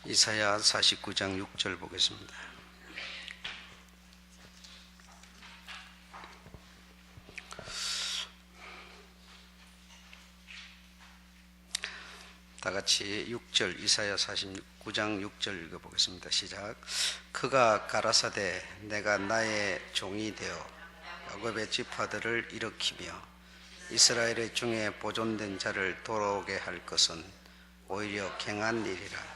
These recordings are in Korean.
이사야 49장 6절 보겠습니다. 다 같이 6절 이사야 49장 6절 읽어보겠습니다. 시작. 그가 가라사대 내가 나의 종이 되어 야곱의 지파들을 일으키며 이스라엘의 중에 보존된 자를 돌아오게 할 것은 오히려 갱한 일이라.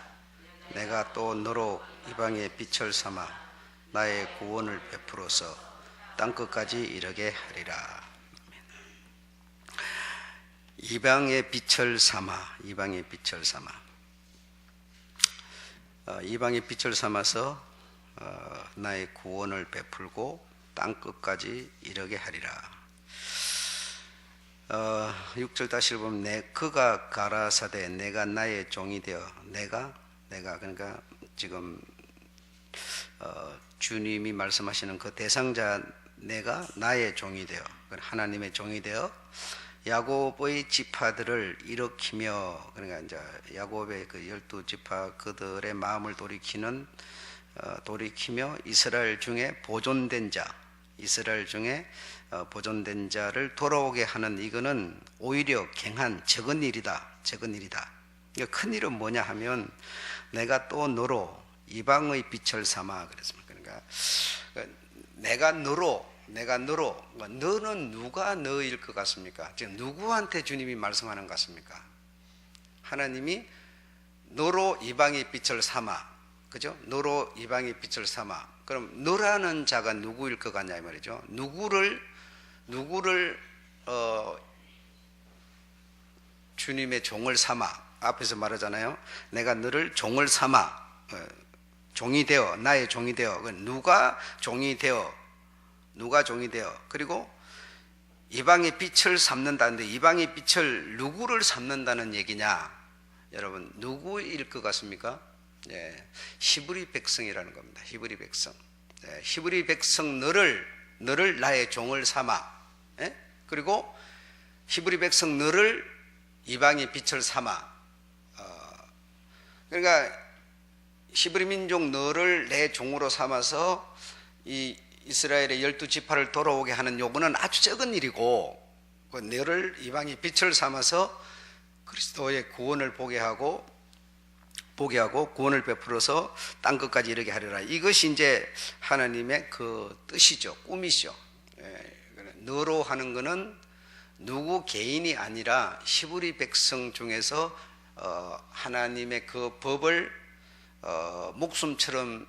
내가 또 너로 이방의 빛을 삼아 나의 구원을 베풀어서 땅끝까지 이르게 하리라. 이방의 빛을 삼아, 이방의 빛을 삼아, 이방의 빛을 삼아서 나의 구원을 베풀고 땅끝까지 이르게 하리라. 6절 다시 보면 그가 가라사대 내가 나의 종이 되어 내가 그러니까 지금 주님이 말씀하시는 그 대상자 내가 나의 종이 되어 하나님의 종이 되어 야곱의 지파들을 일으키며 그러니까 이제 야곱의 그 12지파 그들의 마음을 돌이키며 이스라엘 중에 보존된 자 이스라엘 중에 보존된 자를 돌아오게 하는 이거는 오히려 갱한 적은 일이다. 그러니까 큰 일은 뭐냐 하면 내가 또 너로 이방의 빛을 삼아 그랬습니다. 그러니까 내가 너로 너는 누가 너일 것 같습니까? 지금 누구한테 주님이 말씀하는 것 같습니까? 하나님이 너로 이방의 빛을 삼아, 그죠? 너로 이방의 빛을 삼아. 그럼 너라는 자가 누구일 것 같냐 이 말이죠. 누구를 주님의 종을 삼아. 앞에서 말하잖아요. 내가 너를 종을 삼아, 종이 되어 나의 종이 되어. 누가 종이 되어 그리고 이방의 빛을 삼는다는데 이방의 빛을 누구를 삼는다는 얘기냐? 여러분 누구일 것 같습니까? 히브리 백성이라는 겁니다. 히브리 백성. 히브리 백성 너를 나의 종을 삼아. 그리고 히브리 백성 너를 이방의 빛을 삼아. 그러니까 히브리 민족 너를 내 종으로 삼아서 이 이스라엘의 12지파를 돌아오게 하는 요구는 아주 적은 일이고 너를 이방의 빛을 삼아서 그리스도의 구원을 보게 하고 구원을 베풀어서 땅끝까지 이르게 하리라. 이것이 이제 하나님의 그 뜻이죠. 꿈이죠. 너로 하는 것은 누구 개인이 아니라 히브리 백성 중에서 하나님의 그 법을 목숨처럼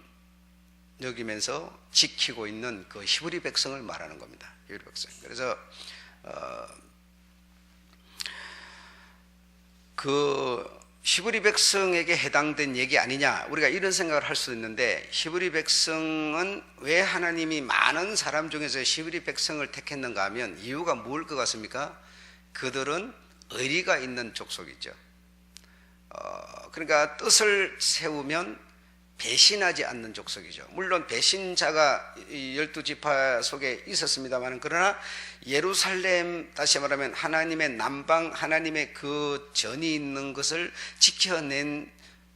여기면서 지키고 있는 그 히브리 백성을 말하는 겁니다. 히브리 백성. 그래서 그 히브리 백성에게 해당된 얘기 아니냐 우리가 이런 생각을 할 수 있는데 히브리 백성은 왜 하나님이 많은 사람 중에서 히브리 백성을 택했는가 하면 이유가 뭘 것 같습니까? 그들은 의리가 있는 족속이죠. 그러니까 뜻을 세우면 배신하지 않는 족속이죠. 물론 배신자가 12지파 속에 있었습니다만 그러나 예루살렘 다시 말하면 하나님의 남방 하나님의 그 전이 있는 것을 지켜낸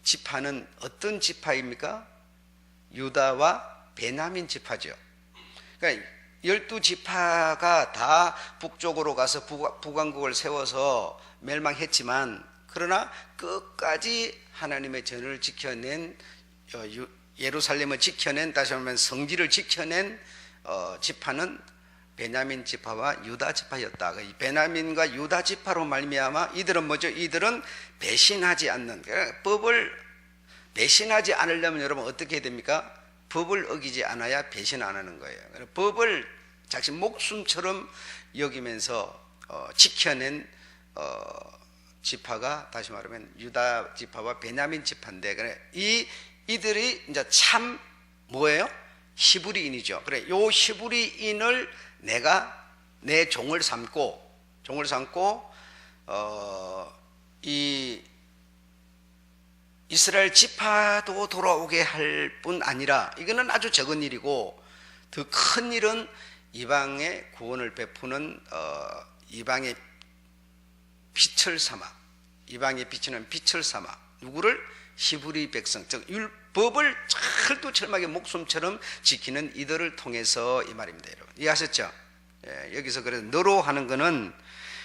지파는 어떤 지파입니까? 유다와 베냐민 지파죠. 그러니까 12지파가 다 북쪽으로 가서 북왕국을 세워서 멸망했지만 그러나 끝까지 하나님의 전을 지켜낸 예루살렘을 지켜낸 다시 말하면 성지를 지켜낸 지파는 베냐민 지파와 유다 지파였다. 베냐민과 유다 지파로 말미암아 이들은 뭐죠? 이들은 배신하지 않는 법을 배신하지 않으려면 여러분 어떻게 해야 됩니까? 법을 어기지 않아야 배신 안 하는 거예요. 법을 자신 목숨처럼 여기면서 지켜낸 지파가 다시 말하면 유다 지파와 베냐민 지파인데 이들이 이제 참 뭐예요? 히브리인이죠. 그래, 요 히브리인을 내가 내 종을 삼고 이 이스라엘 지파도 돌아오게 할 뿐 아니라 이거는 아주 적은 일이고 더 큰 일은 이방의 구원을 베푸는 이방의 빛을 삼아 이방에 비치는 빛을 삼아 누구를? 히브리 백성, 즉 율법을 철두철미하게 목숨처럼 지키는 이들을 통해서 이 말입니다. 여러분 이해하셨죠? 여기서 그래서 너로 하는 것은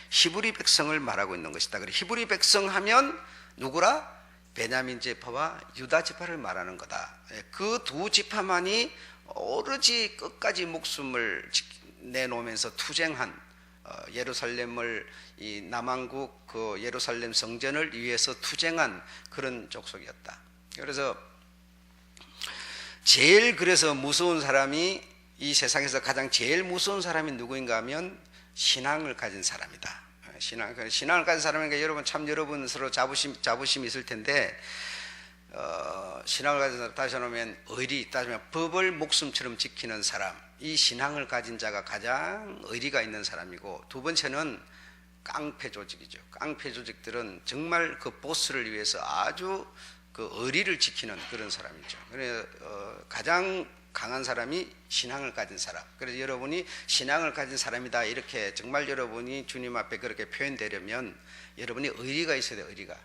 히브리 백성을 말하고 있는 것이다. 그래 히브리 백성 하면 누구라? 베냐민 지파와 유다 지파를 말하는 거다. 그 두 지파만이 오로지 끝까지 목숨을 내놓으면서 투쟁한 예루살렘을 이 남왕국 그 예루살렘 성전을 위해서 투쟁한 그런 족속이었다. 그래서 제일 그래서 무서운 사람이 이 세상에서 가장 제일 무서운 사람이 누구인가 하면 신앙을 가진 사람이다. 신앙을 가진 사람이니까 여러분 참 여러분 서로 자부심이 있을 텐데 신앙을 가진 사람 다시 하면 의리 따지면 법을 목숨처럼 지키는 사람 이 신앙을 가진 자가 가장 의리가 있는 사람이고 두 번째는 깡패 조직이죠. 깡패 조직들은 정말 그 보스를 위해서 아주 그 의리를 지키는 그런 사람이죠. 그래서 가장 강한 사람이 신앙을 가진 사람. 그래서 여러분이 신앙을 가진 사람이다 이렇게 정말 여러분이 주님 앞에 그렇게 표현되려면 여러분이 의리가 있어야 돼요. 의리가.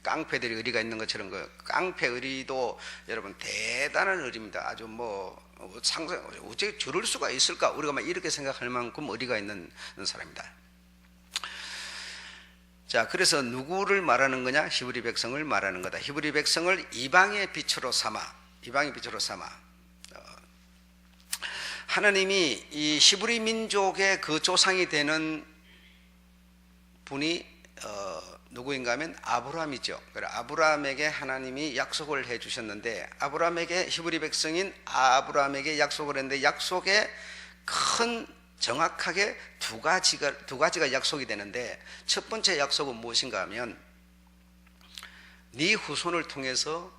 깡패들이 의리가 있는 것처럼 그 깡패 의리도 여러분 대단한 의리입니다. 아주 뭐 상상 어떻게 저럴 수가 있을까? 우리가 막 이렇게 생각할 만큼 의리가 있는 사람이다. 자, 그래서 누구를 말하는 거냐? 히브리 백성을 말하는 거다. 히브리 백성을 이방의 빛으로 삼아. 하나님이 이 히브리 민족의 그 조상이 되는 분이 누구인가 하면 아브라함이죠. 아브라함에게 하나님이 약속을 해 주셨는데 아브라함에게 히브리 백성인 아브라함에게 약속을 했는데 약속에 큰 정확하게 두 가지가 약속이 되는데 첫 번째 약속은 무엇인가 하면 네 후손을 통해서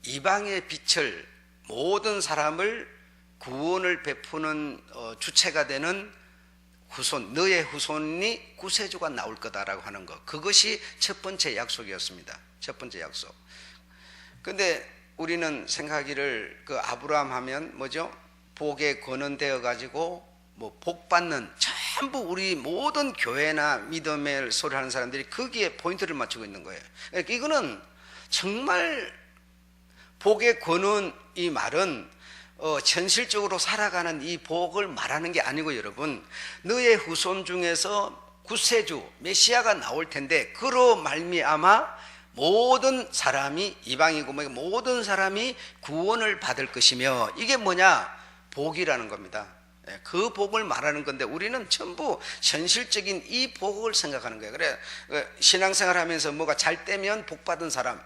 이방의 빛을 모든 사람을 구원을 베푸는 주체가 되는 후손, 너의 후손이 구세주가 나올 거다라고 하는 것. 그것이 첫 번째 약속이었습니다. 첫 번째 약속. 근데 우리는 생각하기를 그 아브라함 하면 뭐죠? 복에 권원되어 가지고 뭐 복 받는 전부 우리 모든 교회나 믿음의 소리 하는 사람들이 거기에 포인트를 맞추고 있는 거예요. 그러니까 이거는 정말 복의 권원 이 말은 현실적으로 살아가는 이 복을 말하는 게 아니고 여러분 너의 후손 중에서 구세주 메시아가 나올 텐데 그로 말미암아 모든 사람이 이방이고 모든 사람이 구원을 받을 것이며 이게 뭐냐? 복이라는 겁니다. 그 복을 말하는 건데 우리는 전부 현실적인 이 복을 생각하는 거예요. 그래 신앙생활 하면서 뭐가 잘 되면 복 받은 사람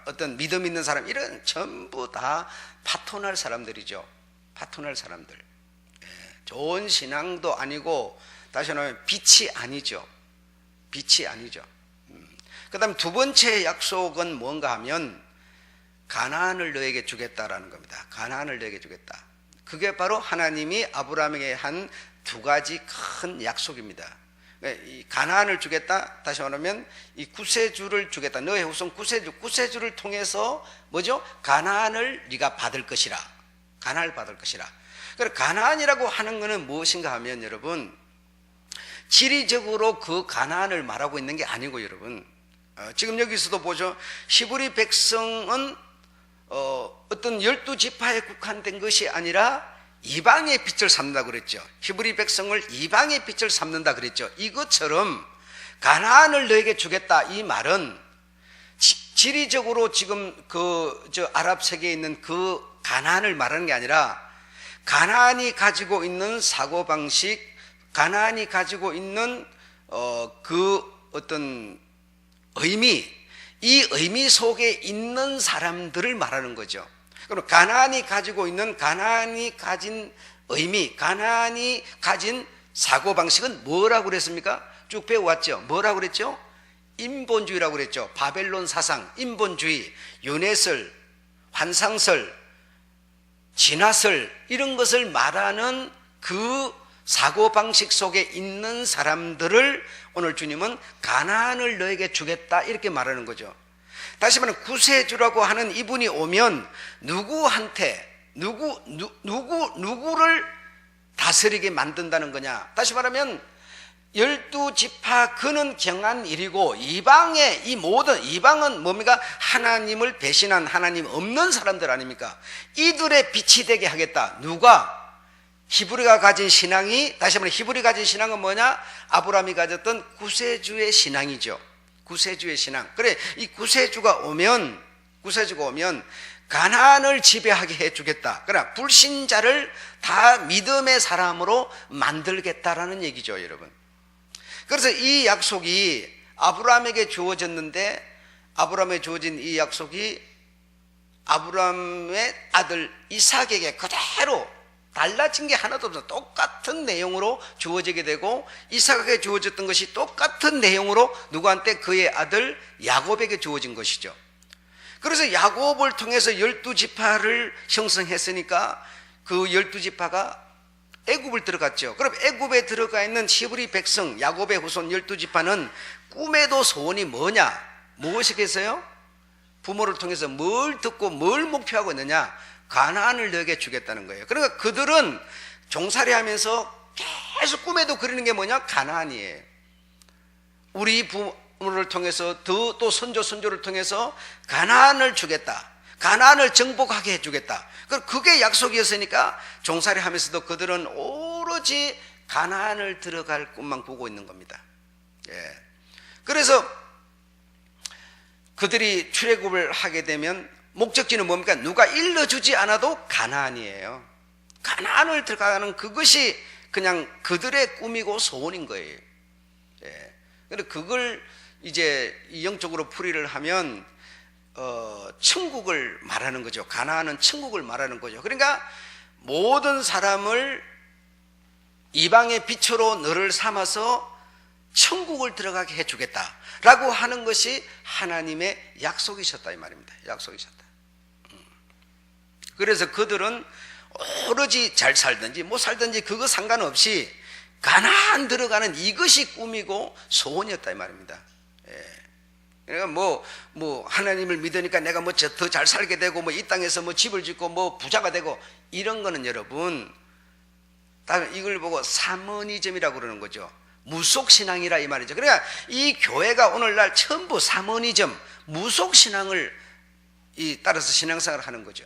어떤 믿음 있는 사람 이런 전부 다 파토날 사람들이죠. 파토날 사람들. 좋은 신앙도 아니고 다시 말하면 빛이 아니죠. 빛이 아니죠. 그 다음 두 번째 약속은 뭔가 하면 가나안을 너에게 주겠다라는 겁니다. 가나안을 너에게 주겠다. 그게 바로 하나님이 아브라함에게 한 두 가지 큰 약속입니다. 이 가나안을 주겠다. 다시 말하면 이 구세주를 주겠다. 너의 후손 구세주를 통해서 뭐죠? 가나안을 네가 받을 것이라. 가나안을 받을 것이라. 그래서 가나안이라고 하는 것은 무엇인가 하면 여러분 지리적으로 그 가나안을 말하고 있는 게 아니고 여러분 지금 여기서도 보죠. 히브리 백성은 어떤 12지파에 국한된 것이 아니라 이방의 빛을 삼는다 그랬죠. 히브리 백성을 이방의 빛을 삼는다 그랬죠. 이것처럼 가나안을 너에게 주겠다 이 말은 지리적으로 지금 아랍 세계에 있는 그 가나안을 말하는 게 아니라 가나안이 가지고 있는 사고방식, 가나안이 가지고 있는 그 어떤 의미, 이 의미 속에 있는 사람들을 말하는 거죠. 그럼 가나안이 가지고 있는 가나안이 가진 의미, 가나안이 가진 사고방식은 뭐라고 그랬습니까? 쭉 배워왔죠. 뭐라고 그랬죠? 인본주의라고 그랬죠. 바벨론 사상, 인본주의, 윤회설, 환상설, 진화설 이런 것을 말하는 그 사고방식 속에 있는 사람들을 오늘 주님은 가나안을 너에게 주겠다 이렇게 말하는 거죠. 다시 말하면 구세주라고 하는 이분이 오면 누구한테 누구를 다스리게 만든다는 거냐. 다시 말하면 12지파 그는 경한 일이고, 이방의 이 모든, 이방은 뭡니까? 하나님을 배신한, 하나님 없는 사람들 아닙니까? 이들의 빛이 되게 하겠다. 누가? 히브리가 가진 신앙이, 다시 한번 히브리 가진 신앙은 뭐냐? 아브라함이 가졌던 구세주의 신앙이죠. 구세주의 신앙. 그래, 이 구세주가 오면 가나안을 지배하게 해주겠다. 그러나 불신자를 다 믿음의 사람으로 만들겠다라는 얘기죠, 여러분. 그래서 이 약속이 아브라함에게 주어졌는데, 아브라함에 주어진 이 약속이 아브라함의 아들 이삭에게 그대로 달라진 게 하나도 없어. 똑같은 내용으로 주어지게 되고, 이삭에게 주어졌던 것이 똑같은 내용으로 누구한테? 그의 아들 야곱에게 주어진 것이죠. 그래서 야곱을 통해서 12지파를 형성했으니까 그 12지파가 애굽을 들어갔죠. 그럼 애굽에 들어가 있는 히브리 백성 야곱의 후손 12지파는 꿈에도 소원이 뭐냐? 무엇이겠어요? 부모를 통해서 뭘 듣고 뭘 목표하고 있느냐? 가나안을 너에게 주겠다는 거예요. 그러니까 그들은 종살이하면서 계속 꿈에도 그리는 게 뭐냐? 가나안이에요. 우리 부모를 통해서 또 선조를 통해서 가나안을 주겠다. 가나안을 정복하게 해주겠다. 그게 약속이었으니까 종살이하면서도 그들은 오로지 가나안을 들어갈 꿈만 꾸고 있는 겁니다. 예. 그래서 그들이 출애굽을 하게 되면 목적지는 뭡니까? 누가 일러주지 않아도 가나안이에요. 가나안을 들어가는 그것이 그냥 그들의 꿈이고 소원인 거예요. 예. 그런데 그걸 이제 영적으로 풀이를 하면 천국을 말하는 거죠. 가나안은 천국을 말하는 거죠. 그러니까 모든 사람을 이방의 빛으로 너를 삼아서 천국을 들어가게 해주겠다라고 하는 것이 하나님의 약속이셨다 이 말입니다. 약속이셨다. 그래서 그들은 오로지 잘 살든지 못 살든지 그거 상관없이 가나안 들어가는 이것이 꿈이고 소원이었다 이 말입니다. 예. 그러니까 하나님을 믿으니까 내가 더 잘 살게 되고 이 땅에서 집을 짓고 부자가 되고 이런 거는 여러분, 이걸 보고 사머니즘이라고 그러는 거죠. 무속신앙이라 이 말이죠. 그러니까 이 교회가 오늘날 전부 사머니즘, 무속신앙을 따라서 신앙생활을 하는 거죠.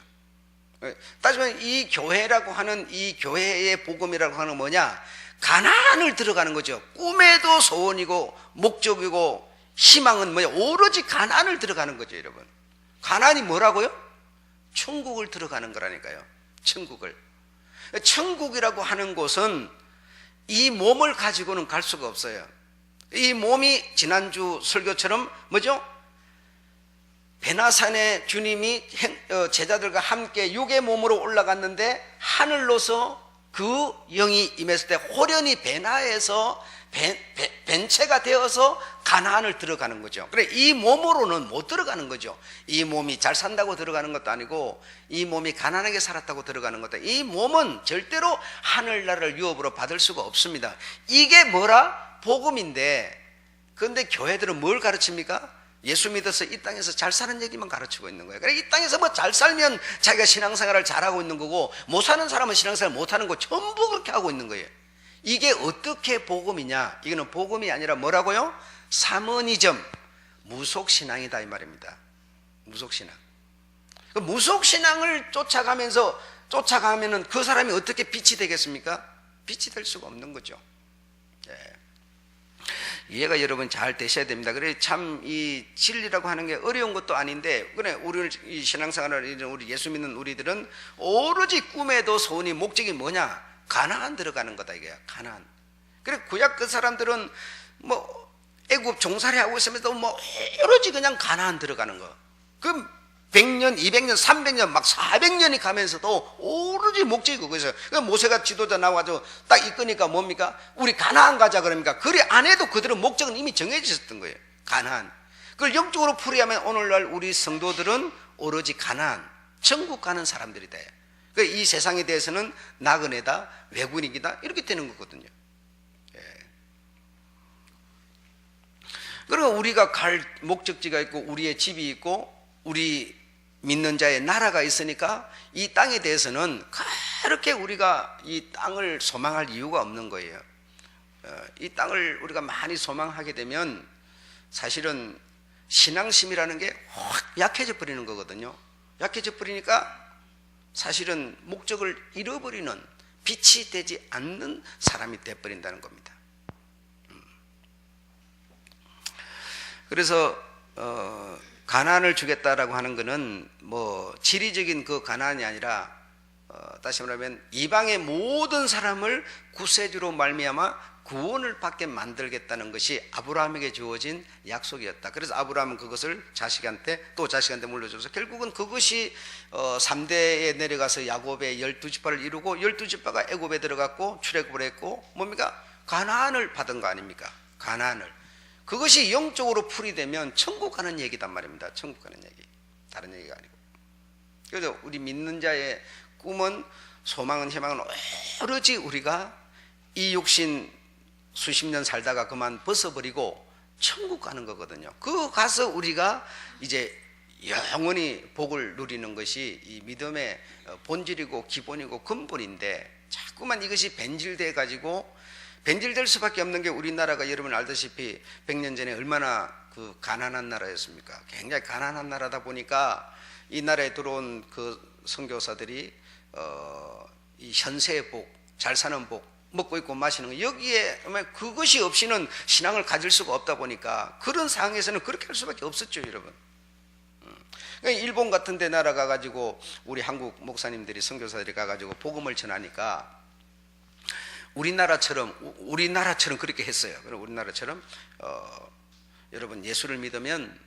따지면 이 교회라고 하는 이 교회의 복음이라고 하는 뭐냐? 가나안을 들어가는 거죠. 꿈에도 소원이고 목적이고 희망은 뭐냐? 오로지 가나안을 들어가는 거죠, 여러분. 가나안이 뭐라고요? 천국을 들어가는 거라니까요. 천국을. 천국이라고 하는 곳은 이 몸을 가지고는 갈 수가 없어요. 이 몸이 지난주 설교처럼 뭐죠? 베나산에 주님이 제자들과 함께 육의 몸으로 올라갔는데 하늘로서 그 영이 임했을 때 호련히 베나에서 벤체가 되어서 가나안을 들어가는 거죠. 그래, 이 몸으로는 못 들어가는 거죠. 이 몸이 잘 산다고 들어가는 것도 아니고 이 몸이 가난하게 살았다고 들어가는 것도, 이 몸은 절대로 하늘나라를 유업으로 받을 수가 없습니다. 이게 뭐라? 복음인데, 그런데 교회들은 뭘 가르칩니까? 예수 믿어서 이 땅에서 잘 사는 얘기만 가르치고 있는 거예요. 그래, 이 땅에서 잘 살면 자기가 신앙생활을 잘하고 있는 거고, 못 사는 사람은 신앙생활 못하는 거, 전부 그렇게 하고 있는 거예요. 이게 어떻게 복음이냐? 이거는 복음이 아니라 뭐라고요? 사머니즘, 무속신앙이다 이 말입니다. 무속신앙. 그 무속신앙을 쫓아가면은 그 사람이 어떻게 빛이 되겠습니까? 빛이 될 수가 없는 거죠. 예. 이해가 여러분 잘 되셔야 됩니다. 그래, 참 이 진리라고 하는 게 어려운 것도 아닌데, 그래, 우리 이 신앙생활을 우리 예수 믿는 우리들은 오로지 꿈에도 소원이 목적이 뭐냐? 가나안 들어가는 거다 이거야. 가나안. 그래, 구약 그 사람들은 애굽 종살이 하고 있으면서 오로지 그냥 가나안 들어가는 거. 그럼 100년, 200년, 300년, 막 400년이 가면서도 오로지 목적이 그거였어요. 그러니까 모세가 지도자 나와가지고 딱 이끄니까 뭡니까? 우리 가나안 가자 그러니까. 그래 안 해도 그들은 목적은 이미 정해져 있었던 거예요. 가나안. 그걸 영적으로 풀이하면 오늘날 우리 성도들은 오로지 가나안, 천국 가는 사람들이 돼요. 이 세상에 대해서는 나그네다, 외국인이다 이렇게 되는 거거든요. 예. 그리고 우리가 갈 목적지가 있고 우리의 집이 있고 우리 믿는 자의 나라가 있으니까 이 땅에 대해서는 그렇게 우리가 이 땅을 소망할 이유가 없는 거예요. 이 땅을 우리가 많이 소망하게 되면 사실은 신앙심이라는 게 확 약해져 버리는 거거든요. 약해져 버리니까 사실은 목적을 잃어버리는, 빛이 되지 않는 사람이 되어버린다는 겁니다. 그래서 가나안을 주겠다라고 하는 것은 뭐 지리적인 그 가나안이 아니라 다시 말하면 이방의 모든 사람을 구세주로 말미암아 구원을 받게 만들겠다는 것이 아브라함에게 주어진 약속이었다. 그래서 아브라함은 그것을 자식한테 또 자식한테 물려줘서 결국은 그것이 3대에 내려가서 야곱의 12지파를 이루고 12지파가 애굽에 들어갔고 출애굽을 했고 뭡니까? 가나안을 받은 거 아닙니까? 가나안을. 그것이 영적으로 풀이되면 천국 가는 얘기단 말입니다. 천국 가는 얘기. 다른 얘기가 아니고. 그래서 우리 믿는 자의 꿈은, 소망은, 희망은 오로지 우리가 이 육신 수십 년 살다가 그만 벗어버리고 천국 가는 거거든요. 그 가서 우리가 이제 영원히 복을 누리는 것이 이 믿음의 본질이고 기본이고 근본인데, 자꾸만 이것이 변질돼 가지고, 변질될 수밖에 없는 게 우리나라가 여러분 알다시피 100년 전에 얼마나 그 가난한 나라였습니까? 굉장히 가난한 나라다 보니까 이 나라에 들어온 그 선교사들이 이 현세의 복, 잘 사는 복, 먹고 있고 마시는 거, 여기에 그것이 없이는 신앙을 가질 수가 없다 보니까 그런 상황에서는 그렇게 할 수밖에 없었죠, 여러분. 그러니까 일본 같은 데 나라 가가지고 우리 한국 목사님들이, 선교사들이 가가지고 복음을 전하니까 우리나라처럼 그렇게 했어요. 그럼 우리나라처럼 여러분 예수를 믿으면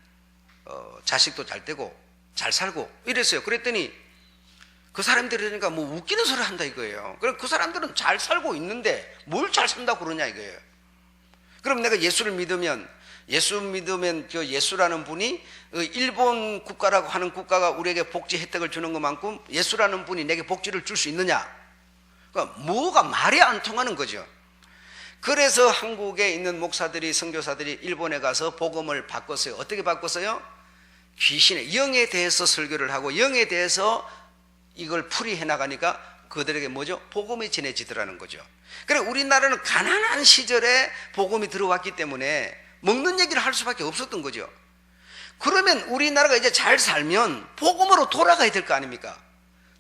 자식도 잘 되고 잘 살고 이랬어요. 그랬더니 그 사람들이 그러니까 뭐 웃기는 소리 한다 이거예요. 그럼 그 사람들은 잘 살고 있는데 뭘 잘 산다고 그러냐 이거예요. 그럼 내가 예수를 믿으면 그 예수라는 분이 일본 국가라고 하는 국가가 우리에게 복지 혜택을 주는 것만큼 예수라는 분이 내게 복지를 줄 수 있느냐? 그러니까 뭐가 말이 안 통하는 거죠. 그래서 한국에 있는 목사들이, 선교사들이 일본에 가서 복음을 바꿨어요. 어떻게 바꿨어요? 귀신의 영에 대해서 설교를 하고 영에 대해서 이걸 풀이해 나가니까 그들에게 뭐죠? 복음이 전해지더라는 거죠. 그래 우리나라는 가난한 시절에 복음이 들어왔기 때문에 먹는 얘기를 할 수밖에 없었던 거죠. 그러면 우리나라가 이제 잘 살면 복음으로 돌아가야 될 거 아닙니까?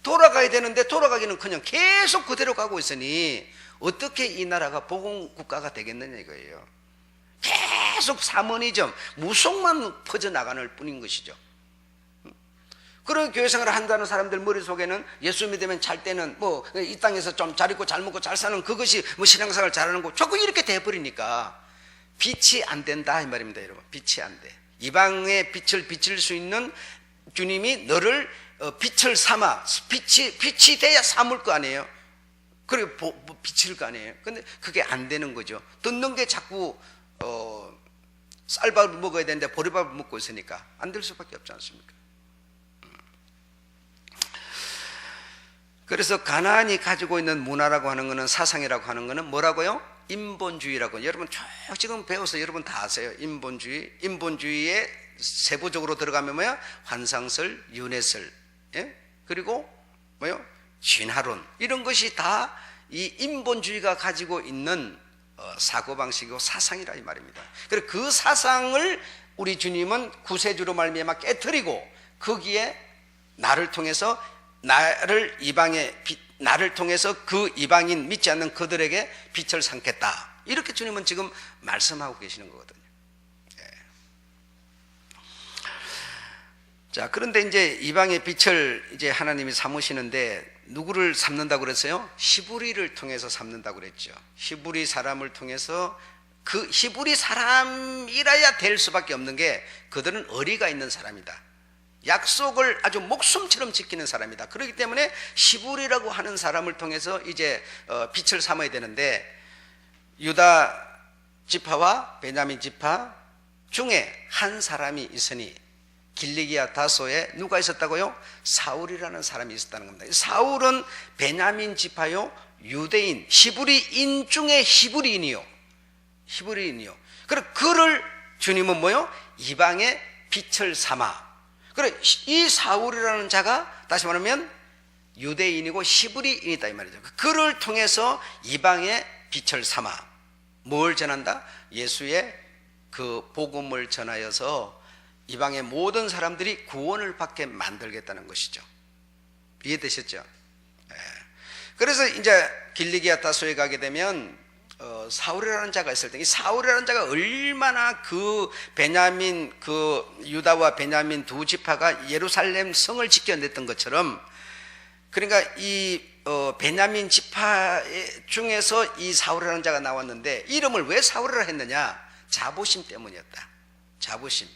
돌아가야 되는데 돌아가기는 그냥 계속 그대로 가고 있으니 어떻게 이 나라가 복음 국가가 되겠느냐 이거예요. 계속 사모니즘, 무속만 퍼져나가는 뿐인 것이죠. 그런 교회생활을 한다는 사람들 머릿속에는 예수 믿으면 잘 때는 뭐 이 땅에서 좀 잘 있고 잘 먹고 잘 사는 그것이 뭐 신앙생활 잘하는 거, 자꾸 이렇게 돼버리니까 빛이 안 된다 이 말입니다, 여러분. 빛이 안 돼. 이방의 빛을 비칠 수 있는 주님이 너를 빛을 삼아, 빛이 돼야 삼을 거 아니에요. 그리고 비칠 거 아니에요. 근데 그게 안 되는 거죠. 듣는 게 자꾸 쌀밥을 먹어야 되는데 보리밥을 먹고 있으니까 안 될 수밖에 없지 않습니까? 그래서 가나안이 가지고 있는 문화라고 하는 것은, 사상이라고 하는 것은 뭐라고요? 인본주의라고. 여러분 지금 배워서 여러분 다 아세요. 인본주의에 세부적으로 들어가면 뭐야? 환상설, 윤회설, 예? 그리고 뭐요? 진화론, 이런 것이 다 이 인본주의가 가지고 있는 사고방식이고 사상이라 이 말입니다. 그래서 그 사상을 우리 주님은 구세주로 말미암아 깨트리고 거기에 나를 통해서 나를 통해서 그 이방인 믿지 않는 그들에게 빛을 삼겠다, 이렇게 주님은 지금 말씀하고 계시는 거거든요. 예. 자, 그런데 이제 이방의 빛을 이제 하나님이 삼으시는데 누구를 삼는다고 그랬어요? 히브리를 통해서 삼는다고 그랬죠. 히브리 사람을 통해서, 그 히브리 사람이라야 될 수밖에 없는 게 그들은 의리가 있는 사람이다. 약속을 아주 목숨처럼 지키는 사람이다. 그렇기 때문에 히브리라고 하는 사람을 통해서 이제 빛을 삼아야 되는데, 유다 지파와 베냐민 지파 중에 한 사람이 있으니, 길리기아 다소에 누가 있었다고요? 사울이라는 사람이 있었다는 겁니다. 사울은 베냐민 지파요, 유대인, 히브리인 중에 히브리인이요. 그래 그를 주님은 뭐요? 이방의 빛을 삼아. 그래 이 사울이라는 자가 다시 말하면 유대인이고 히브리인이다 이 말이죠. 그를 통해서 이방의 빛을 삼아 뭘 전한다? 예수의 그 복음을 전하여서 이방의 모든 사람들이 구원을 받게 만들겠다는 것이죠. 이해되셨죠? 예. 그래서 이제 길리기아 다소에 가게 되면 사울이라는 자가 있을 때, 이 사울이라는 자가 얼마나 그 베냐민, 그 유다와 베냐민 두 지파가 예루살렘 성을 지켜냈던 것처럼, 그러니까 이 베냐민 지파 중에서 이 사울이라는 자가 나왔는데, 이름을 왜 사울이라 했느냐? 자부심 때문이었다. 자부심.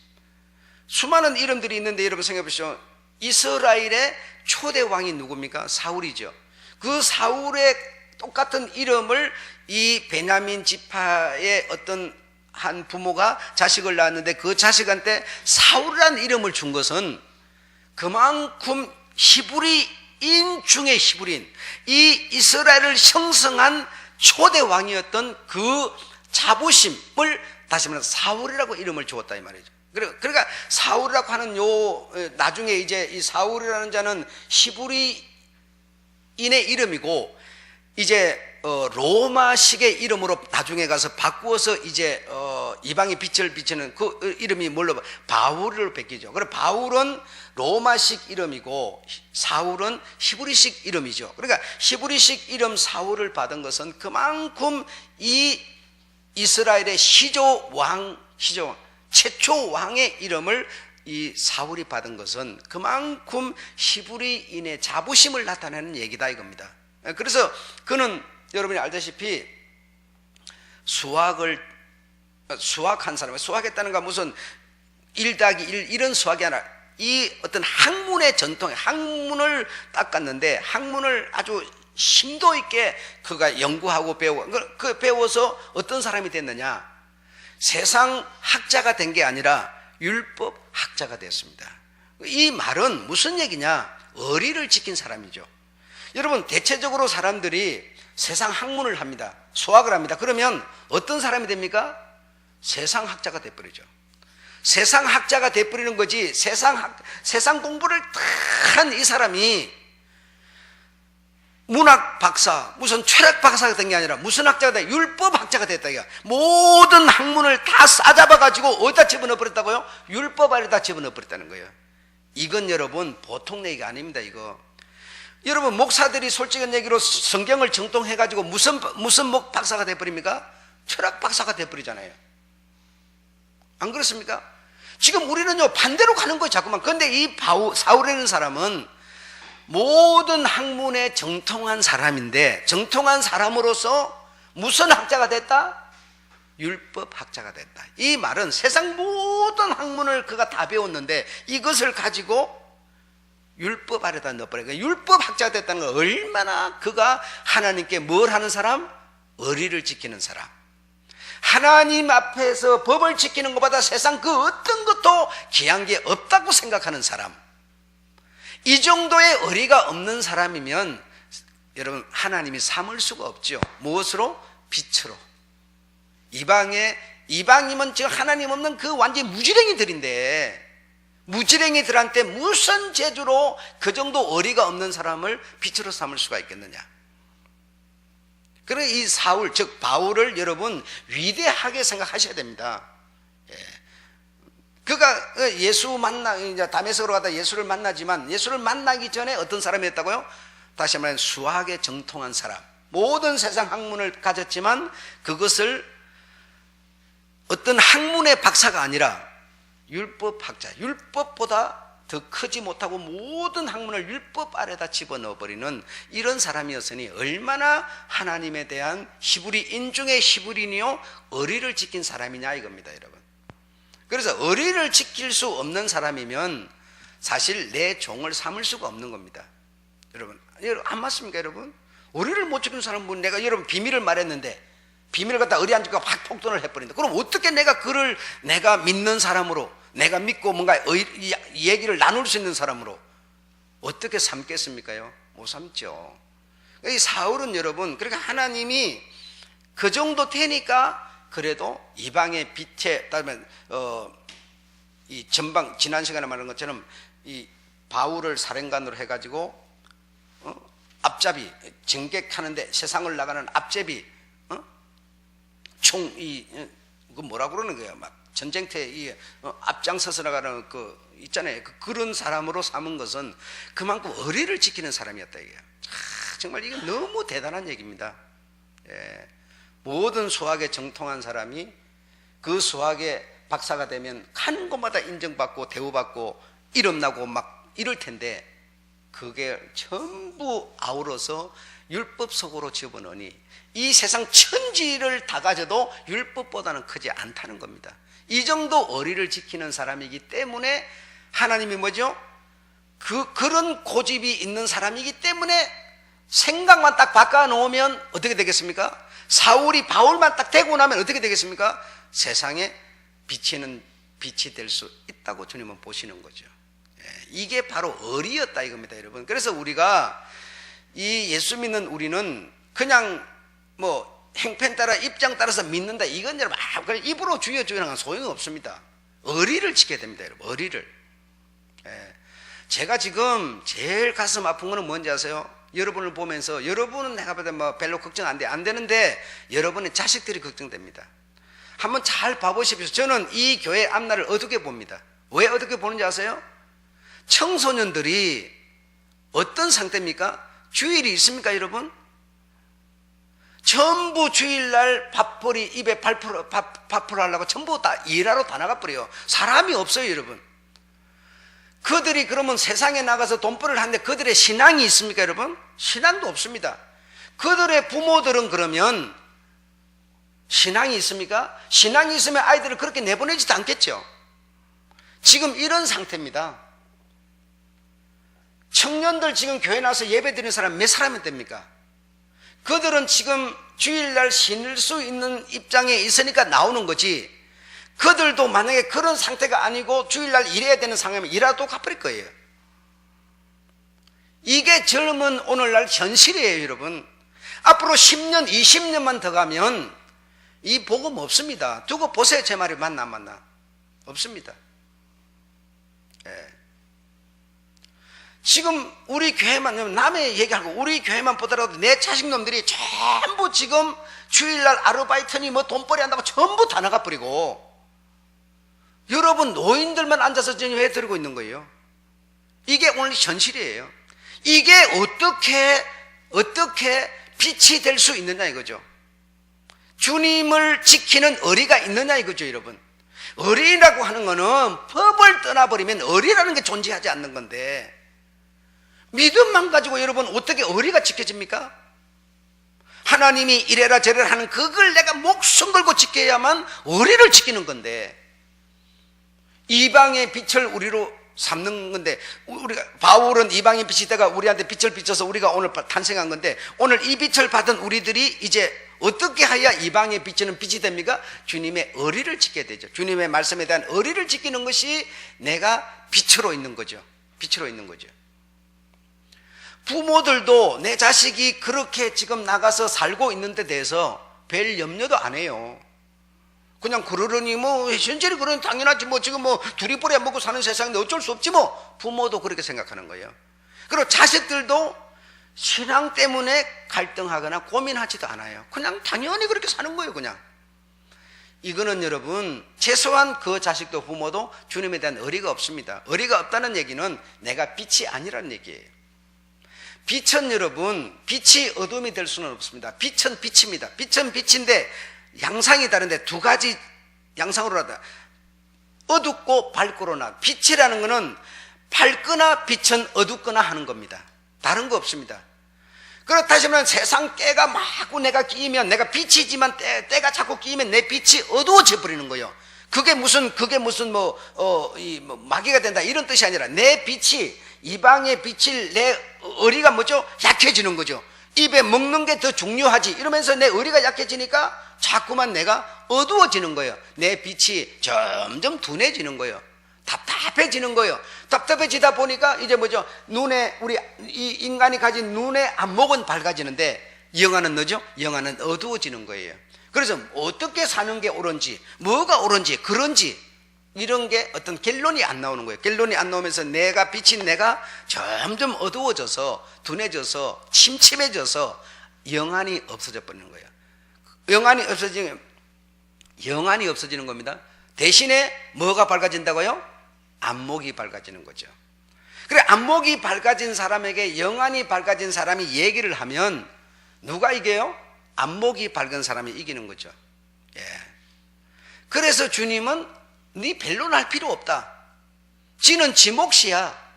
수많은 이름들이 있는데 여러분 생각해 보시죠. 이스라엘의 초대 왕이 누굽니까? 사울이죠. 그 사울의 똑같은 이름을 이 베냐민 지파의 어떤 한 부모가 자식을 낳았는데, 그 자식한테 사울이라는 이름을 준 것은 그만큼 히브리인 중에 히브리인, 이 이스라엘을 형성한 초대 왕이었던 그 자부심을 다시 말해서 사울이라고 이름을 주었다 이 말이죠. 그러니까 사울이라고 하는 나중에 이제 이 사울이라는 자는 히브리인의 이름이고, 이제 로마식의 이름으로 나중에 가서 바꾸어서 이제 이방의 빛을 비치는 그 이름이 뭘로 바울로 바뀌죠. 그럼 바울은 로마식 이름이고 사울은 히브리식 이름이죠. 그러니까 히브리식 이름 사울을 받은 것은 그만큼 이 이스라엘의 최초 왕의 이름을 이 사울이 받은 것은 그만큼 히브리인의 자부심을 나타내는 얘기다 이겁니다. 그래서 그는 여러분이 알다시피 수학한 사람, 수학했다는 건 무슨 1+1 이런 수학이 아니라 이 어떤 학문의 전통, 학문을 닦았는데, 학문을 아주 심도 있게 그가 연구하고 배워서 어떤 사람이 됐느냐? 세상 학자가 된 게 아니라 율법 학자가 됐습니다. 이 말은 무슨 얘기냐? 의리를 지킨 사람이죠. 여러분, 대체적으로 사람들이 세상 학문을 합니다. 수학을 합니다. 그러면 어떤 사람이 됩니까? 세상 학자가 돼버리죠. 세상 학자가 돼버리는 거지, 세상 공부를 다 한 이 사람이 문학 박사, 무슨 철학 박사가 된 게 아니라 무슨 학자가 돼? 율법 학자가 됐다 이거. 모든 학문을 다 싸잡아 가지고 어디다 집어넣어 버렸다고요? 율법 아래다 집어넣어 버렸다는 거예요. 이건 여러분 보통 얘기가 아닙니다. 이거 여러분, 목사들이 솔직한 얘기로 성경을 정통해 가지고 무슨 목 박사가 돼 버립니까? 철학 박사가 돼 버리잖아요. 안 그렇습니까? 지금 우리는요 반대로 가는 거예요 자꾸만. 그런데 이 사울이라는 사람은 모든 학문에 정통한 사람인데, 정통한 사람으로서 무슨 학자가 됐다? 율법 학자가 됐다. 이 말은 세상 모든 학문을 그가 다 배웠는데 이것을 가지고 율법 아래다 넣어버려요. 율법 학자가 됐다는 건 얼마나 그가 하나님께 뭘 하는 사람? 의리를 지키는 사람. 하나님 앞에서 법을 지키는 것보다 세상 그 어떤 것도 귀한 게 없다고 생각하는 사람. 이 정도의 의리가 없는 사람이면 여러분 하나님이 삼을 수가 없죠. 무엇으로? 빛으로. 이방이면 지금 하나님 없는 그 완전히 무지랭이들인데, 무지랭이들한테 무슨 재주로 그 정도 의리가 없는 사람을 빛으로 삼을 수가 있겠느냐. 그래서 이 사울, 즉 바울을 여러분 위대하게 생각하셔야 됩니다. 그가 예수 이제 다메섹으로 가다 예수를 만나지만, 예수를 만나기 전에 어떤 사람이었다고요? 다시 말하면 수학에 정통한 사람. 모든 세상 학문을 가졌지만 그것을 어떤 학문의 박사가 아니라 율법 학자, 율법보다 더 크지 못하고 모든 학문을 율법 아래다 집어넣어버리는 이런 사람이었으니 얼마나 하나님에 대한 히브리인 중에 히브리인이요 의리를 지킨 사람이냐 이겁니다 여러분. 그래서 의리를 지킬 수 없는 사람이면 사실 내 종을 삼을 수가 없는 겁니다. 여러분 안 맞습니까 여러분? 의리를 못 지키는 사람은 내가 여러분 비밀을 말했는데 비밀을 갖다 의리 안 지키고 확 폭don을 해버린다. 그럼 어떻게 내가 그를 내가 믿는 사람으로, 내가 믿고 뭔가 얘기를 나눌 수 있는 사람으로 어떻게 삼겠습니까요? 못 삼죠. 이 사울은 여러분, 그러니까 하나님이 그 정도 되니까 그래도 이방의 빛에 따르면 이 전방 지난 시간에 말한 것처럼 이 바울을 사령관으로 해가지고 앞잡이, 정객하는데 세상을 나가는 앞잡이, 그 뭐라 그러는 거야? 막 전쟁터에 앞장서서 나가는 있잖아요. 그런 사람으로 삼은 것은 그만큼 의리를 지키는 사람이었다 이게. 정말 이게 너무 대단한 얘기입니다. 예. 모든 수학에 정통한 사람이 그 수학의 박사가 되면 가는 곳마다 인정받고 대우받고 이름 나고 막 이럴 텐데 그게 전부 아우러서 율법 속으로 집어넣으니 이 세상 천지를 다 가져도 율법보다는 크지 않다는 겁니다. 이 정도 의리를 지키는 사람이기 때문에 하나님이 뭐죠? 그런 고집이 있는 사람이기 때문에 생각만 딱 바꿔놓으면 어떻게 되겠습니까? 사울이 바울만 딱 되고 나면 어떻게 되겠습니까? 세상에 빛이 될 수 있다고 주님은 보시는 거죠. 이게 바로 의리였다 이겁니다, 여러분. 그래서 우리가 이 예수 믿는 우리는 그냥 뭐 행편 따라 입장 따라서 믿는다 이건 여러분 그냥 입으로 주여 주여 하는 건 소용이 없습니다. 의리를 지켜야 됩니다, 여러분. 의리를. 제가 지금 제일 가슴 아픈 거는 뭔지 아세요? 여러분을 보면서 여러분은 내가 볼 때 뭐 별로 걱정 안 되는데 여러분의 자식들이 걱정됩니다. 한번 잘 봐보십시오. 저는 이 교회 앞날을 어둡게 봅니다. 왜 어둡게 보는지 아세요? 청소년들이 어떤 상태입니까? 주일이 있습니까, 여러분? 전부 주일날 밥벌이 입에 밥풀 하려고 전부 다 일하러 다 나가버려요. 사람이 없어요, 여러분. 그들이 그러면 세상에 나가서 돈벌이를 하는데 그들의 신앙이 있습니까, 여러분? 신앙도 없습니다. 그들의 부모들은 그러면 신앙이 있습니까? 신앙이 있으면 아이들을 그렇게 내보내지도 않겠죠. 지금 이런 상태입니다. 청년들 지금 교회 나와서 예배 드리는 사람 몇 사람이 됩니까? 그들은 지금 주일날 신을 수 있는 입장에 있으니까 나오는 거지, 그들도 만약에 그런 상태가 아니고 주일날 일해야 되는 상황이면 일하도 갚을 거예요. 이게 젊은 오늘날 현실이에요, 여러분. 앞으로 10년, 20년만 더 가면 이 복음 없습니다. 두고 보세요. 제 말이 맞나 안 맞나? 없습니다. 지금 우리 교회만, 남의 얘기하고 우리 교회만 보더라도 내 자식놈들이 전부 지금 주일날 아르바이트니 뭐 돈벌이 한다고 전부 다 나가버리고 여러분 노인들만 앉아서 지금 왜 들고 있는 거예요? 이게 오늘 현실이에요. 이게 어떻게 빛이 될 수 있느냐 이거죠. 주님을 지키는 의리가 있느냐 이거죠, 여러분. 의리라고 하는 거는 법을 떠나버리면 의리라는 게 존재하지 않는 건데 믿음만 가지고 여러분 어떻게 의리가 지켜집니까? 하나님이 이래라 저래라 하는 그걸 내가 목숨 걸고 지켜야만 의리를 지키는 건데 이방의 빛을 우리로 삼는 건데 우리가 바울은 이방의 빛이 되가 우리한테 빛을 비춰서 우리가 오늘 탄생한 건데 오늘 이 빛을 받은 우리들이 이제 어떻게 해야 이방의 빛은 빛이 됩니까? 주님의 의리를 지켜야 되죠. 주님의 말씀에 대한 의리를 지키는 것이 내가 빛으로 있는 거죠. 빛으로 있는 거죠. 부모들도 내 자식이 그렇게 지금 나가서 살고 있는 데 대해서 별 염려도 안 해요. 그냥 그러려니 뭐 현실이 그러니 당연하지 뭐 지금 뭐 둘이 벌여 먹고 사는 세상인데 어쩔 수 없지 뭐. 부모도 그렇게 생각하는 거예요. 그리고 자식들도 신앙 때문에 갈등하거나 고민하지도 않아요. 그냥 당연히 그렇게 사는 거예요, 그냥. 이거는 여러분 최소한 그 자식도 부모도 주님에 대한 의리가 없습니다. 의리가 없다는 얘기는 내가 빛이 아니라는 얘기예요. 빛은 여러분 빛이 어둠이 될 수는 없습니다. 빛은 빛입니다. 빛은 빛인데 양상이 다른데 두 가지 양상으로 하다. 어둡고 밝고로나. 빛이라는 것은 밝거나 빛은 어둡거나 하는 겁니다. 다른 거 없습니다. 그렇다 하시면 세상 때가 마구 내가 끼면 내가 빛이지만 때가 자꾸 끼면 내 빛이 어두워져 버리는 거예요. 그게 무슨 마귀가 된다 이런 뜻이 아니라 내 빛이 이방의 빛을 내 의리가 뭐죠? 약해지는 거죠. 입에 먹는 게 더 중요하지 이러면서 내 의리가 약해지니까 자꾸만 내가 어두워지는 거예요. 내 빛이 점점 둔해지는 거예요. 답답해지는 거예요. 답답해지다 보니까 이제 뭐죠? 눈에 우리 이 인간이 가진 눈의 안목은 밝아지는데 영안은 뭐죠? 영안은 어두워지는 거예요. 그래서 어떻게 사는 게 옳은지 뭐가 옳은지 그런지 이런 게 어떤 결론이 안 나오는 거예요. 결론이 안 나오면서 내가 비친 내가 점점 어두워져서 둔해져서 침침해져서 영안이 없어져 버리는 거예요. 영안이 없어지면 영안이 없어지는 겁니다. 대신에 뭐가 밝아진다고요? 안목이 밝아지는 거죠. 그래, 안목이 밝아진 사람에게 영안이 밝아진 사람이 얘기를 하면 누가 이겨요? 안목이 밝은 사람이 이기는 거죠. 예. 그래서 주님은 네 변론 할 필요 없다. 지는 지 몫이야.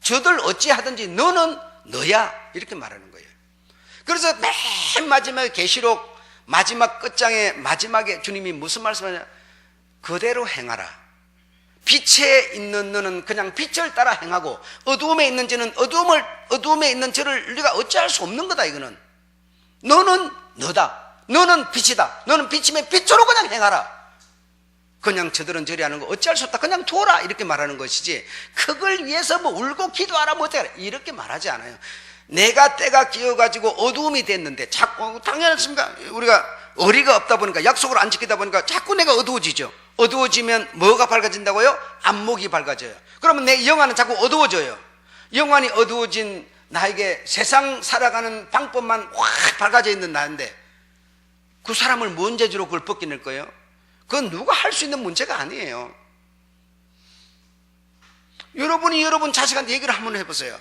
저들 어찌하든지 너는 너야. 이렇게 말하는 거예요. 그래서 맨 마지막에 계시록 마지막 끝장에 마지막에 주님이 무슨 말씀하냐? 그대로 행하라. 빛에 있는 너는 그냥 빛을 따라 행하고 어두움에 있는 저는 어두움에 있는 저를 우리가 어찌할 수 없는 거다. 이거는 너는 너다. 너는 빛이다. 너는 빛이면 빛으로 그냥 행하라. 그냥 저들은 저리 하는 거 어찌할 수 없다. 그냥 둬라. 이렇게 말하는 것이지 그걸 위해서 뭐 울고 기도하라 뭐 어떡하라 이렇게 말하지 않아요. 내가 때가 끼어가지고 어두움이 됐는데 자꾸 당연하십니까? 우리가 어리가 없다 보니까 약속을 안 지키다 보니까 자꾸 내가 어두워지죠. 어두워지면 뭐가 밝아진다고요? 안목이 밝아져요. 그러면 내 영안은 자꾸 어두워져요. 영안이 어두워진 나에게 세상 살아가는 방법만 확 밝아져 있는 나인데 그 사람을 뭔 재주로 그걸 벗겨낼 거예요? 그건 누가 할 수 있는 문제가 아니에요. 여러분이 여러분 자식한테 얘기를 한번 해보세요.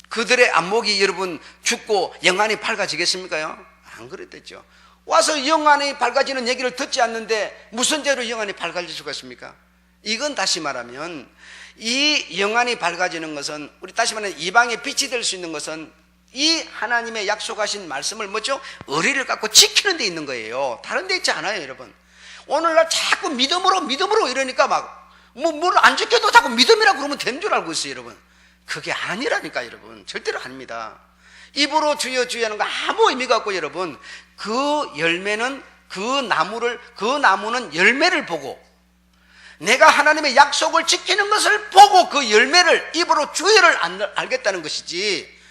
그들의 안목이 여러분 죽고 영안이 밝아지겠습니까요? 안 그랬댔죠. 와서 영안이 밝아지는 얘기를 듣지 않는데 무슨 죄로 영안이 밝아질 수가 있습니까? 이건 다시 말하면 이 영안이 밝아지는 것은 우리 다시 말하면 이방의 빛이 될 수 있는 것은 이 하나님의 약속하신 말씀을 뭐죠? 의리를 갖고 지키는 데 있는 거예요. 다른 데 있지 않아요, 여러분. 오늘날 자꾸 믿음으로 이러니까 막 뭘 안 지켜도 자꾸 믿음이라고 그러면 되는 줄 알고 있어요, 여러분. 그게 아니라니까, 여러분. 절대로 아닙니다. 입으로 주여 주여 하는 거 아무 의미가 없고, 여러분, 그 열매는 그 나무는 열매를 보고 내가 하나님의 약속을 지키는 것을 보고 그 열매를 입으로 주여를 알겠다는 것이지,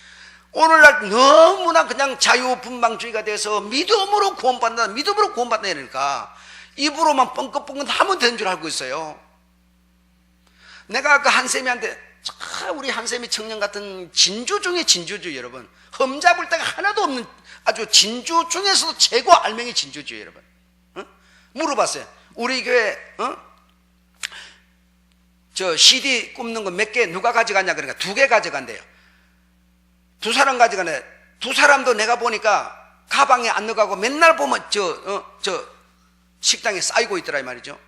오늘날 너무나 그냥 자유분방주의가 돼서 믿음으로 구원받는다 이러니까 입으로만 뻥긋뻥긋 하면 되는 줄 알고 있어요. 내가 아까 한쌤이한테 우리 한쌤이 청년 같은 진주 중에 진주주 여러분, 흠잡을 데가 하나도 없는 아주 진주 중에서도 최고 알맹이 진주주 여러분. 물어봤어요. 우리 교회 저 CD 꼽는 거 몇 개 누가 가져갔냐 그러니까 2개 가져간대요. 2사람 가져가네. 2사람도 내가 보니까 가방에 안 넣어가고 맨날 보면 저 식당에 쌓이고 있더라 이 말이죠.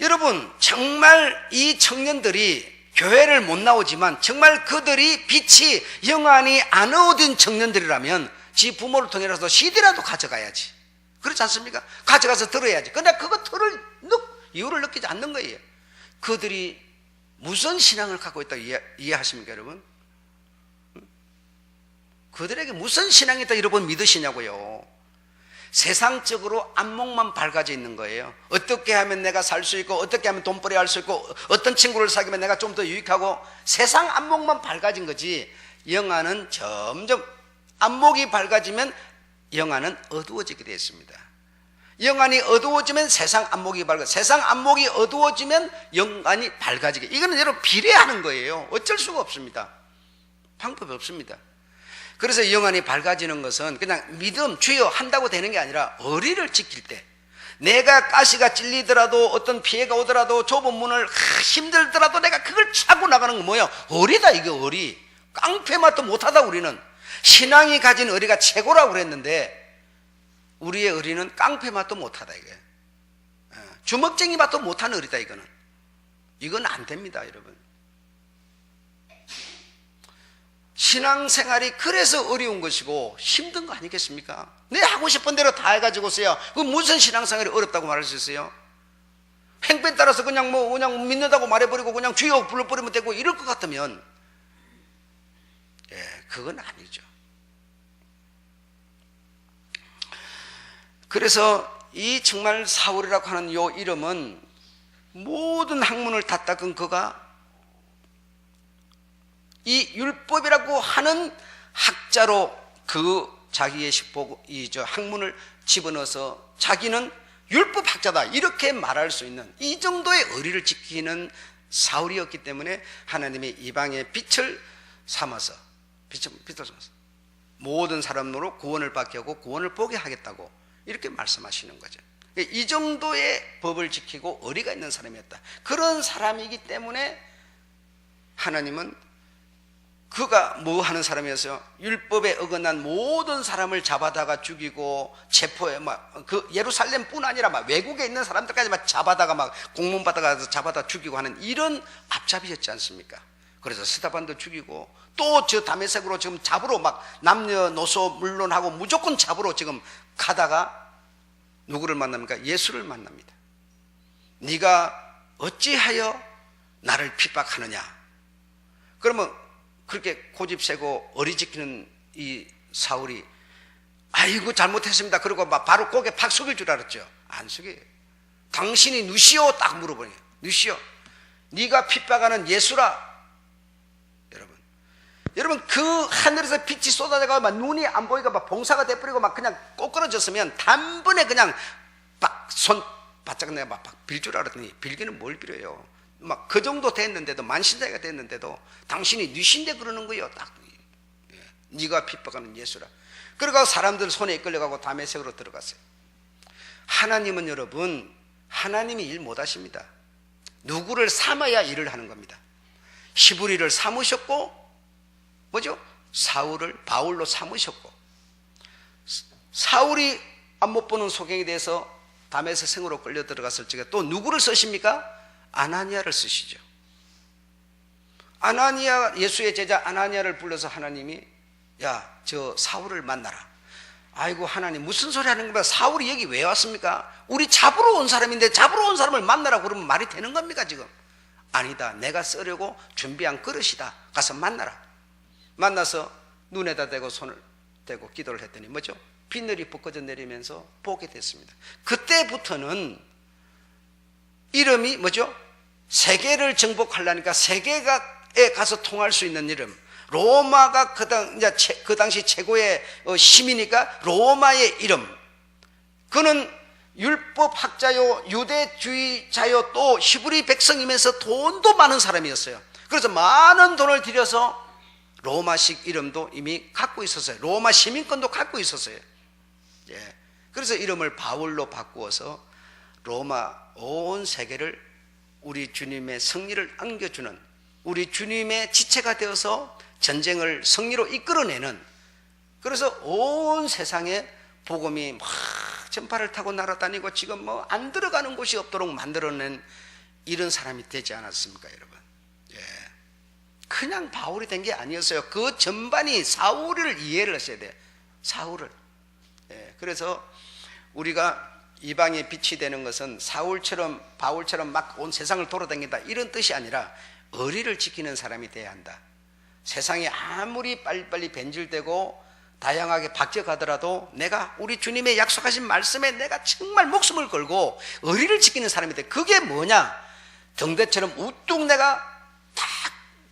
여러분, 정말 이 청년들이 교회를 못 나오지만 정말 그들이 빛이 영안이 안 어두운 청년들이라면 지 부모를 통해서 CD라도 가져가야지. 그렇지 않습니까? 가져가서 들어야지. 근데 그거 들을 이유를 느끼지 않는 거예요. 그들이 무슨 신앙을 갖고 있다고 이해하십니까, 여러분? 그들에게 무슨 신앙이 있다 여러분 믿으시냐고요. 세상적으로 안목만 밝아져 있는 거예요. 어떻게 하면 내가 살 수 있고 어떻게 하면 돈벌이 할 수 있고 어떤 친구를 사귀면 내가 좀 더 유익하고 세상 안목만 밝아진 거지, 영안은 점점 안목이 밝아지면 영안은 어두워지게 되어 있습니다. 영안이 어두워지면 세상 안목이 밝아, 세상 안목이 어두워지면 영안이 밝아지게. 이거는 여러분 비례하는 거예요. 어쩔 수가 없습니다. 방법이 없습니다. 그래서 영안이 밝아지는 것은 그냥 믿음 주여 한다고 되는 게 아니라 의리를 지킬 때, 내가 가시가 찔리더라도 어떤 피해가 오더라도 좁은 문을 힘들더라도 내가 그걸 차고 나가는 건 뭐예요? 의리다. 이게 의리. 깡패 맛도 못하다. 우리는 신앙이 가진 의리가 최고라고 그랬는데 우리의 의리는 깡패 맛도 못하다. 이게 주먹쟁이 맛도 못하는 의리다. 이건 안 됩니다, 여러분. 신앙생활이 그래서 어려운 것이고 힘든 거 아니겠습니까? 내 하고 싶은 대로 다 해가지고서야 그 무슨 신앙생활이 어렵다고 말할 수 있어요? 행패 따라서 그냥 믿는다고 말해버리고 그냥 주여 불러버리면 되고 이럴 것 같으면 그건 아니죠. 그래서 이 정말 사울이라고 하는 요 이름은 모든 학문을 다 닦은 그가 이 율법이라고 하는 학자로 그 자기의 학문을 집어넣어서 자기는 율법학자다 이렇게 말할 수 있는 이 정도의 의리를 지키는 사울이었기 때문에 하나님이 이방의 빛을 삼아서 모든 사람으로 구원을 받게 하고 구원을 보게 하겠다고 이렇게 말씀하시는 거죠. 이 정도의 법을 지키고 의리가 있는 사람이었다. 그런 사람이기 때문에 하나님은 그가 뭐 하는 사람이었어요? 율법에 어긋난 모든 사람을 잡아다가 죽이고 체포해 막 그 예루살렘뿐 아니라 막 외국에 있는 사람들까지 막 잡아다가 막 공문 받아가서 잡아다 죽이고 하는 이런 앞잡이였지 않습니까? 그래서 스데반도 죽이고 또 저 다메섹으로 지금 잡으러 막 남녀노소 물론하고 무조건 잡으러 지금 가다가 누구를 만납니까? 예수를 만납니다. 네가 어찌하여 나를 핍박하느냐? 그러면 그렇게 고집세고 어리지키는 이 사울이 아이고 잘못했습니다. 그리고 막 바로 고개 팍 숙일 줄 알았죠. 안 숙여요. 당신이 누시오? 딱 물어보니 누시오? 네가 핍박하는 예수라. 여러분 그 하늘에서 빛이 쏟아져가 막 눈이 안 보이고 막 봉사가 돼버리고 막 그냥 꼬꾸라졌으면 단번에 그냥 막 손 바짝 내가 막 빌 줄 알았더니 빌기는 뭘 빌어요? 막 그 정도 됐는데도 만신자가 됐는데도 당신이 뉘신데 그러는 거예요. 딱 네가 핍박하는 예수라. 그러고 사람들 손에 이끌려가고 다메섹으로 들어갔어요. 하나님은 여러분 하나님이 일 못하십니다. 누구를 삼아야 일을 하는 겁니다. 히브리를 삼으셨고 뭐죠? 사울을 바울로 삼으셨고 사울이 못 보는 소경에 대해서 다메섹 생으로 끌려 들어갔을 적에 또 누구를 쓰십니까? 아나니아를 쓰시죠. 아나니아 예수의 제자 아나니아를 불러서 하나님이 야, 저 사울을 만나라. 아이고 하나님 무슨 소리 하는 겁니까? 사울이 여기 왜 왔습니까? 우리 잡으러 온 사람인데 잡으러 온 사람을 만나라고 그러면 말이 되는 겁니까 지금? 아니다. 내가 쓰려고 준비한 그릇이다. 가서 만나라. 만나서 눈에다 대고 손을 대고 기도를 했더니 뭐죠? 빗늘이 붓거져 내리면서 보게 됐습니다. 그때부터는 이름이 뭐죠? 세계를 정복하려니까 세계에 가서 통할 수 있는 이름, 로마가 그 당시 최고의 힘이니까 로마의 이름. 그는 율법학자요 유대주의자요 또 히브리 백성이면서 돈도 많은 사람이었어요. 그래서 많은 돈을 들여서 로마식 이름도 이미 갖고 있었어요. 로마 시민권도 갖고 있었어요. 예. 그래서 이름을 바울로 바꾸어서 로마 온 세계를 우리 주님의 승리를 안겨주는, 우리 주님의 지체가 되어서 전쟁을 승리로 이끌어내는, 그래서 온 세상에 복음이 막 전파를 타고 날아다니고 지금 뭐 안 들어가는 곳이 없도록 만들어낸 이런 사람이 되지 않았습니까, 여러분? 예. 그냥 바울이 된 게 아니었어요. 그 전반이 사울을 이해를 하셔야 돼요. 사울을. 예. 그래서 우리가 이방의 빛이 되는 것은 사울처럼 바울처럼 막 온 세상을 돌아다닌다 이런 뜻이 아니라 의리를 지키는 사람이 돼야 한다. 세상이 아무리 빨리빨리 변질되고 다양하게 바뀌어가더라도 내가 우리 주님의 약속하신 말씀에 내가 정말 목숨을 걸고 의리를 지키는 사람이 돼. 그게 뭐냐? 등대처럼 우뚝 내가 딱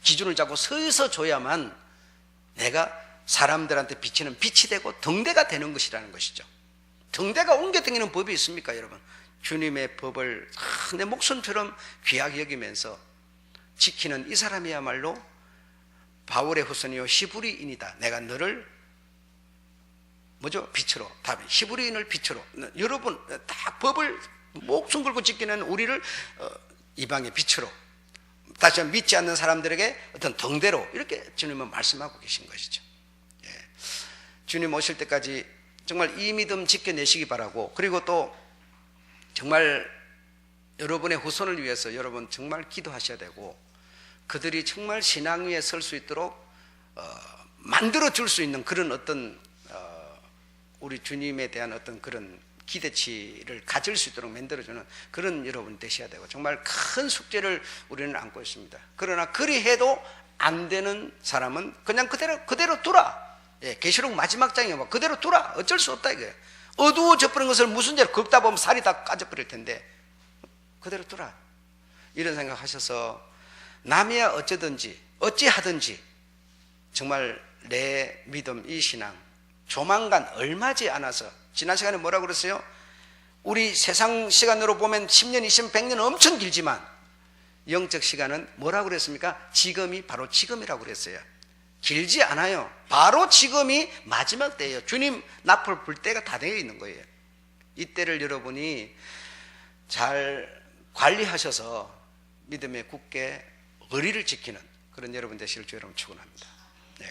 기준을 잡고 서서 줘야만 내가 사람들한테 비치는 빛이 되고 등대가 되는 것이라는 것이죠. 등대가 옮겨다니는 법이 있습니까, 여러분? 주님의 법을 내 목숨처럼 귀하게 여기면서 지키는 이 사람이야말로 바울의 후손이요 히브리인이다. 내가 너를 뭐죠? 빛으로, 답이 히브리인을 빛으로, 여러분 다 법을 목숨 걸고 지키는 우리를 이방의 빛으로, 다시 한번 믿지 않는 사람들에게 어떤 등대로 이렇게 주님은 말씀하고 계신 것이죠. 예. 주님 오실 때까지 정말 이 믿음 지켜내시기 바라고, 그리고 또 정말 여러분의 후손을 위해서 여러분 정말 기도하셔야 되고, 그들이 정말 신앙 위에 설 수 있도록 만들어 줄 수 있는 그런 어떤 우리 주님에 대한 어떤 그런 기대치를 가질 수 있도록 만들어주는 그런 여러분 되셔야 되고, 정말 큰 숙제를 우리는 안고 있습니다. 그러나 그리 해도 안 되는 사람은 그냥 그대로 두라. 예, 계시록 마지막 장에 뭐 그대로 두라. 어쩔 수 없다 이거예요. 어두워져 버린 것을 무슨 죄로 긁다 보면 살이 다 까져버릴 텐데 그대로 두라. 이런 생각하셔서 남이야 어쩌든지 어찌하든지 정말 내 믿음 이 신앙 조만간 얼마지 않아서, 지난 시간에 뭐라고 그랬어요? 우리 세상 시간으로 보면 10년, 20년, 100년 엄청 길지만 영적 시간은 뭐라고 그랬습니까? 지금이 바로 지금이라고 그랬어요. 길지 않아요. 바로 지금이 마지막 때예요. 주님 나팔 불 때가 다 되어 있는 거예요. 이때를 여러분이 잘 관리하셔서 믿음에 굳게 의리를 지키는 그런 여러분 되시길 주의 이름으로 축원합니다. 네.